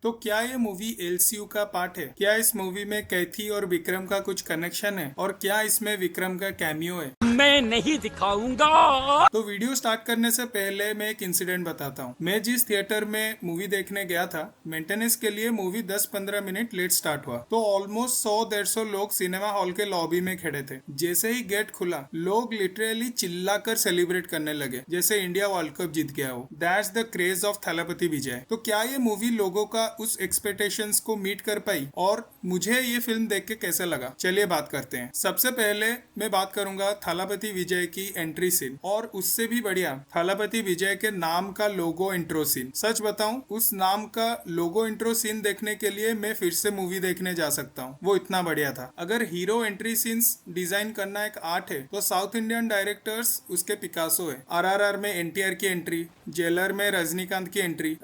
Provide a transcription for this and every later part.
तो क्या ये मूवी एलसीयू का पार्ट है? क्या इस मूवी में कैथी और विक्रम का कुछ कनेक्शन है? और क्या इसमें विक्रम का कैमियो है? मैं नहीं दिखाऊंगा। तो वीडियो स्टार्ट करने से पहले मैं एक इंसिडेंट बताता हूँ। मैं जिस थिएटर में मूवी देखने गया था, मेंटेनेंस के लिए मूवी 10-15 मिनट लेट स्टार्ट हुआ, तो ऑलमोस्ट 100-150 लोग सिनेमा हॉल के लॉबी में खड़े थे। जैसे ही गेट खुला, लोग लिटरली चिल्लाकर सेलिब्रेट करने लगे जैसे इंडिया वर्ल्ड कप जीत गया हो। That's the craze of Thalapathy Vijay. तो क्या ये मूवी लोगों का उस एक्सपेक्टेशंस को मीट कर पाई, और मुझे ये फिल्म देख के कैसे लगा, चलिए बात करते हैं। सबसे पहले मैं बात करूंगा थलापति विजय की एंट्री सीन, और उससे भी बढ़िया थलापति विजय के नाम का लोगो इंट्रो सीन। सच बताऊं, उस नाम का लोगो इंट्रो सीन देखने के लिए मैं फिर से मूवी देखने जा सकता हूं, वो इतना बढ़िया था। अगर हीरो एंट्री सीन्स डिजाइन करना एक आर्ट है, तो साउथ इंडियन डायरेक्टर्स उसके पिकासो है। आरआरआर में एनटीआर की एंट्री, जेलर में रजनीकांत की एंट्री,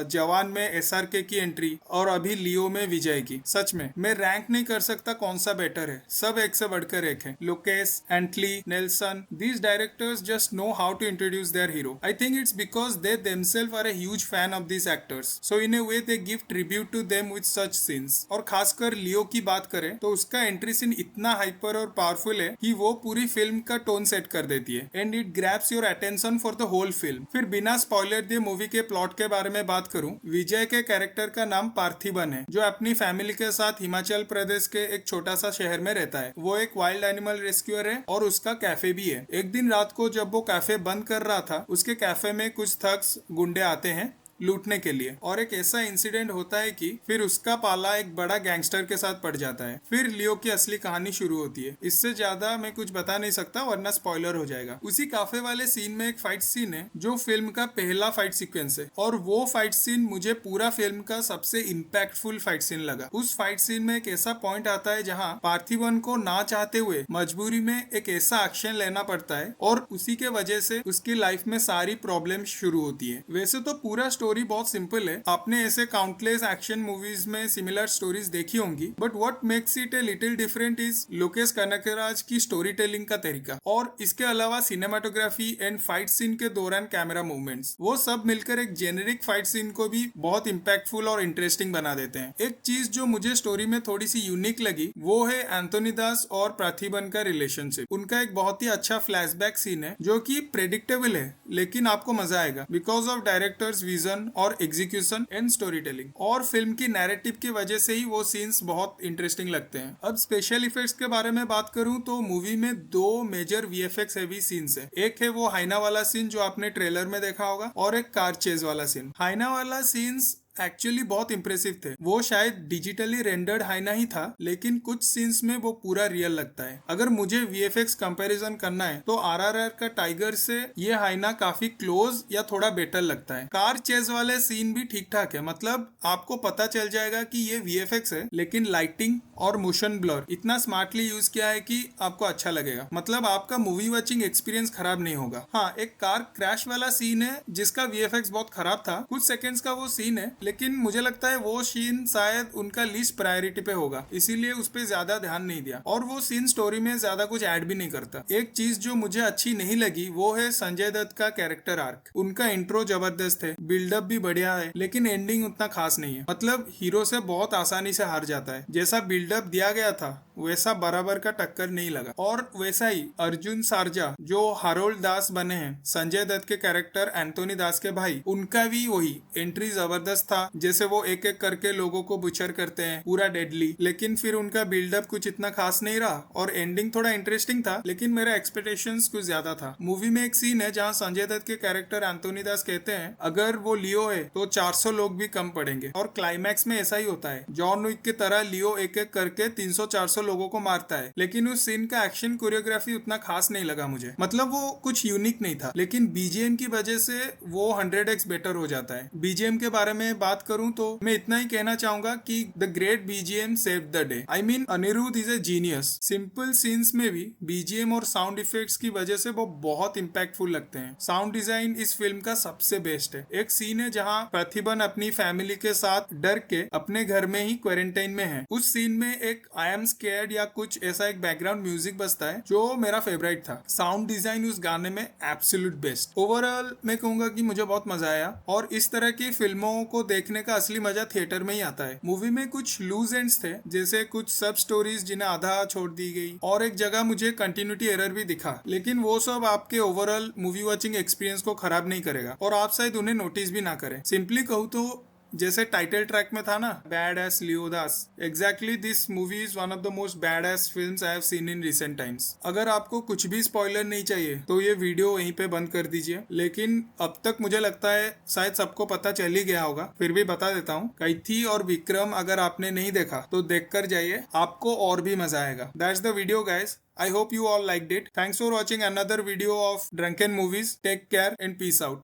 जवान में एसआरके की एंट्री, और अभी लियो में विजय की। सच में मैं रैंक नहीं कर सकता कौन सा बेटर है, सब एक से बढ़कर एक है। Lokesh, Atlee, Nelson, these directors just know how to introduce their hero. I think it's because they themselves are a huge fan of these actors. So in a way they give tribute to them with such scenes. और खासकर लियो की बात करें तो उसका entry scene इतना hyper और powerful है कि वो पूरी फिल्म का टोन सेट कर देती है, and it grabs your attention for the whole film. फिर बिना स्पॉइलर दिए मूवी के प्लॉट के बारे में बात करूं, विजय के कैरेक्टर का नाम पार्थिबन है, जो अपनी फैमिली के साथ हिमाचल प्रदेश के एक छोटा सा शहर में रहता है। वो एक वाइल्ड एनिमल रेस्क्यूअर है और उसका कैफे भी है। एक दिन रात को जब वो कैफे बंद कर रहा था, उसके कैफे में कुछ थग्स गुंडे आते हैं लूटने के लिए, और एक ऐसा इंसिडेंट होता है कि फिर उसका पाला एक बड़ा गैंगस्टर के साथ पड़ जाता है। फिर लियो की असली कहानी शुरू होती है। इससे ज्यादा मैं कुछ बता नहीं सकता वरना स्पॉइलर हो जाएगा। उसी काफे वाले सीन में एक फाइट सीन है जो फिल्म का पहला फाइट सीक्वेंस है, और वो फाइट सीन मुझे पूरा फिल्म का सबसे इम्पैक्टफुल फाइट सीन लगा। उस फाइट सीन में एक ऐसा पॉइंट आता है जहाँ पार्थिबन को ना चाहते हुए मजबूरी में एक ऐसा एक्शन लेना पड़ता है, और उसी के वजह से उसकी लाइफ में सारी प्रॉब्लम शुरू होती है। वैसे तो पूरा स्टोरी बहुत सिंपल है, आपने ऐसे काउंटलेस एक्शन मूवीज में सिमिलर स्टोरीज देखी होंगी, but what makes it a little different is Lokesh Kanakraj की स्टोरी टेलिंग का तरीका, और इसके अलावा सिनेमाटोग्राफी एंड फाइट सीन के दौरान कैमरा मूवमेंट्स, वो सब मिलकर एक जेनेरिक फाइट सीन को भी बहुत इम्पैक्टफुल और इंटरेस्टिंग बना देते हैं। एक चीज जो मुझे स्टोरी में थोड़ी सी यूनिक लगी वो है एंथोनी दास और पार्थिबन का रिलेशनशिप। उनका एक बहुत ही अच्छा फ्लैशबैक सीन है जो कि प्रेडिक्टेबल है, लेकिन आपको मजा आएगा बिकॉज ऑफ डायरेक्टर्स विजन और एग्जीक्यूशन एंड स्टोरी टेलिंग, और फिल्म की नैरेटिव की वजह से ही वो सीन्स बहुत इंटरेस्टिंग लगते हैं। अब स्पेशल इफेक्ट्स के बारे में बात करूं तो मूवी में 2 मेजर वीएफएक्स हेवी सीन्स है। एक है वो हाइना वाला सीन जो आपने ट्रेलर में देखा होगा, और एक कार चेज वाला सीन। हाइना वाला सीन्स एक्चुअली बहुत इंप्रेसिव थे। वो शायद डिजिटली रेंडर्ड हाइना ही था, लेकिन कुछ सीन्स में वो पूरा रियल लगता है। अगर मुझे वीएफएक्स कंपैरिजन करना है तो आरआरआर का टाइगर से ये हाइना काफी क्लोज या थोड़ा बेटर लगता है। कार चेज वाले सीन भी ठीक ठाक है, मतलब आपको पता चल जाएगा कि ये वीएफएक्स है, लेकिन लाइटिंग और मोशन ब्लर इतना स्मार्टली यूज किया है कि आपको अच्छा लगेगा, मतलब आपका मूवी वॉचिंग एक्सपीरियंस खराब नहीं होगा। हाँ, एक कार क्रैश वाला सीन है जिसका वीएफएक्स बहुत खराब था, कुछ सेकेंड्स का वो सीन है, लेकिन मुझे लगता है वो सीन शायद उनका लीस्ट प्रायोरिटी पे होगा, इसीलिए उस पे ज्यादा ध्यान नहीं दिया, और वो सीन स्टोरी में ज्यादा कुछ ऐड भी नहीं करता। एक चीज जो मुझे अच्छी नहीं लगी वो है संजय दत्त का कैरेक्टर आर्क। उनका इंट्रो जबरदस्त है, बिल्डअप भी बढ़िया है, लेकिन एंडिंग उतना खास नहीं है। मतलब हीरो से बहुत आसानी से हार जाता है। जैसा बिल्डअप दिया गया था वैसा बराबर का टक्कर नहीं लगा। और वैसा ही अर्जुन सारजा जो हारोल्ड दास बने हैं, संजय दत्त के कैरेक्टर एंथोनी दास के भाई, उनका भी वही एंट्री जबरदस्त था। जैसे वो एक एक करके लोगों को बुचर करते हैं, पूरा डेडली, लेकिन फिर उनका बिल्डअप कुछ इतना खास नहीं रहा, और एंडिंग थोड़ा इंटरेस्टिंग था, लेकिन मेरा एक्सपेक्टेशंस कुछ ज्यादा था। मूवी में एक सीन है जहाँ संजय दत्त के कैरेक्टर एंथोनी दास कहते हैं अगर वो लियो है तो 400 लोग भी कम पड़ेंगे, और क्लाइमैक्स में ऐसा ही होता है। जॉन विक की तरह लियो एक एक करके 300-400 लोगों को मारता है, लेकिन उस सीन का एक्शन कोरियोग्राफी उतना खास नहीं लगा मुझे, मतलब वो कुछ यूनिक नहीं था, लेकिन बीजीएम की वजह से वो 100x बेटर हो जाता है। बीजीएम के बारे में बात करूं तो मैं इतना ही कहना चाहूंगा कि the great BGM save the day. I mean Anirudh is a genius. Simple scenes में भी बीजीएम और साउंड इफेक्ट्स की वजह से वो बहुत इंपैक्टफुल लगते हैं। साउंड डिजाइन इस फिल्म का सबसे बेस्ट है। एक सीन है जहां प्रतिबन अपनी फैमिली के साथ डर के अपने घर में ही क्वारंटाइन में है। उस सीन में एक आई एम स्केर्ड या कुछ ऐसा एक बैकग्राउंड म्यूजिक बजता है जो मेरा फेवरेट था। साउंड डिजाइन उस गाने में एब्सोल्यूट बेस्ट। ओवरऑल मैं कहूंगा कि मुझे बहुत मजा आया, और इस तरह की फिल्मों को देखने का असली मजा थिएटर में ही आता है। मूवी में कुछ लूज एंड्स थे, जैसे कुछ सब स्टोरीज जिन्हें आधा छोड़ दी गई, और एक जगह मुझे कंटिन्यूटी एरर भी दिखा, लेकिन वो सब आपके ओवरऑल मूवी वॉचिंग एक्सपीरियंस को खराब नहीं करेगा और आप शायद उन्हें नोटिस भी ना करें। सिंपली कहूँ तो जैसे टाइटल ट्रैक में था ना, badass Leo Das, exactly this movie is one of the most badass films I have seen in recent times. अगर आपको कुछ भी स्पॉइलर नहीं चाहिए तो ये वीडियो वहीं पे बंद कर दीजिए, लेकिन अब तक मुझे लगता है शायद सबको पता चल ही गया होगा, फिर भी बता देता हूँ। कैथी और विक्रम अगर आपने नहीं देखा तो देख कर जाइए, आपको और भी मजा आएगा। That's the video guys. I hope you all liked it. Thanks for watching another video of Drunken Movies. Take care and peace out.